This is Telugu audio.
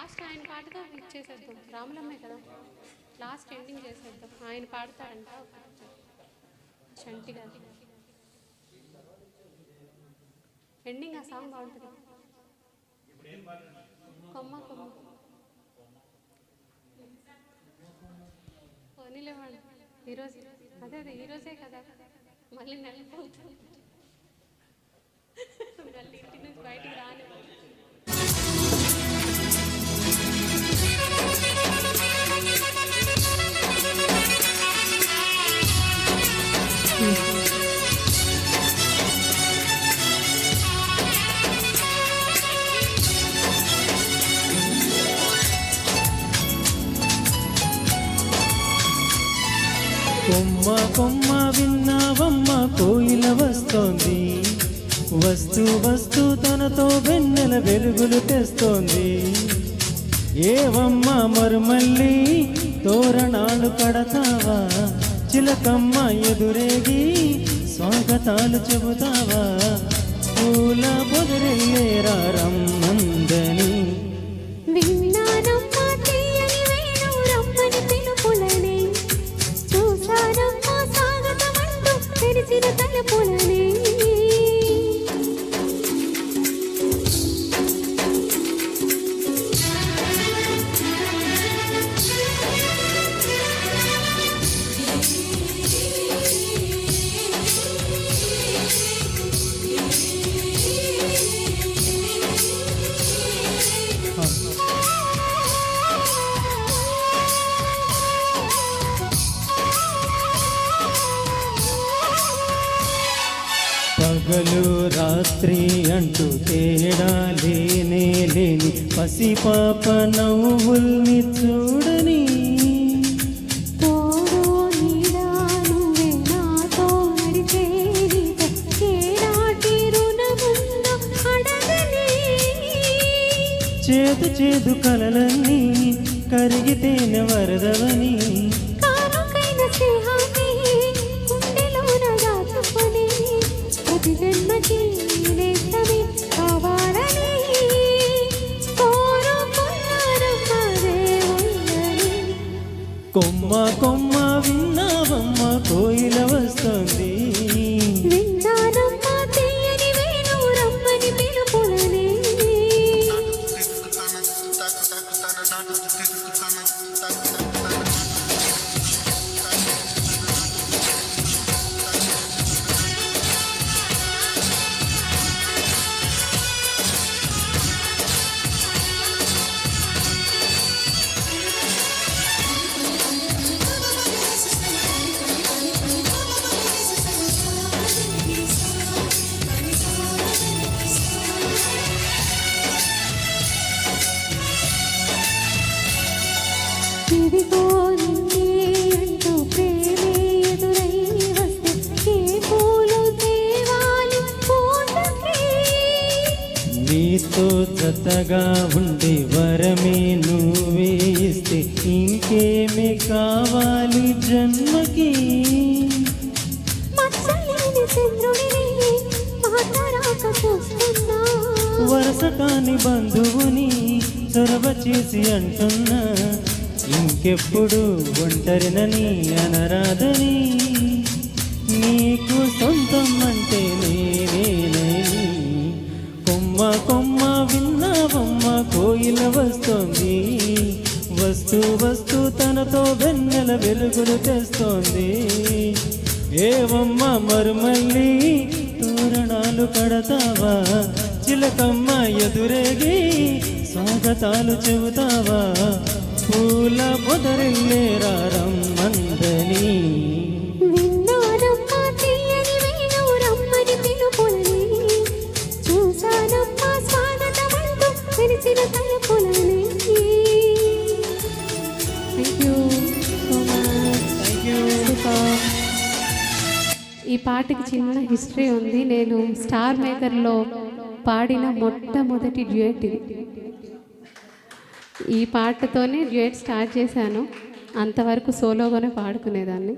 లాస్ట్ ఆయన పాటతో ఫిక్స్ చేసేద్దాం. రాములమ్మే కదా, లాస్ట్ ఎండింగ్ చేసేద్దాం. ఆయన పాడతాడంట చంటి గారు. ఎండింగ్ ఆ సాంగ్ బాగుంటుంది. కొమ్మ కొమ్మ పోనీలేవాడు ఈరోజు. అదే ఈరోజే కదా, మళ్ళీ నెలపోతుంది. మళ్ళీ ఇంటి నుంచి బయటికి రాని కొమ్మ కొమ్మ విన్నావమ్మ కోయిల వస్తోంది, వస్తూ వస్తూ తనతో వెన్నెల వెలుగులు తెస్తోంది. ఏవమ్మ మరుమల్లి తోరణాలు కడతావా, చిలకమ్మ ఎదురేగి స్వాగతాలు చెబుతావా, పూల పొదరెల్లేరా రమ్మందని. పగలు రాత్రి అంటూ తేడా లేనే లేని పసిపాప నవ్వుల్ని చూడని. చేదు చేదు కలలన్నీ కరిగితేనే వరదవని. కొమ్మ కొమ్మ విన్నావమ్మ కోయిల వస్తుంది. నీతో జతగా ఉండే వరమే నువ్వే ఇస్తే ఇంకేమి కావాలి జన్మకి. వరస కాని బంధువుని చొరవ చేసి అంటున్నా, ఇంకెప్పుడు ఒంటరినని అనరాదని. నీకు సొంతం అంటే నేనేనని. కొమ్మ కొమ్మ విన్నావమ్మ కోయిల వస్తోంది, వస్తూ వస్తూ తనతో వెన్నెల వెలుగులు తెస్తోంది. ఏవమ్మ మరుమల్లి తోరణాలు కడతావా, చిలకమ్మ ఎదురేగి స్వాగతాలు చెబుతావా, పూల పొదరిల్లేరా రమ్మందని. ఈ పాటకి చిన్న హిస్టరీ ఉంది. నేను స్టార్ మేకర్లో పాడిన మొట్టమొదటి డ్యూయట్ ఇది. ఈ పాటతోనే డ్యూయట్ స్టార్ట్ చేశాను. అంతవరకు సోలోగానే పాడుకునేదాన్ని.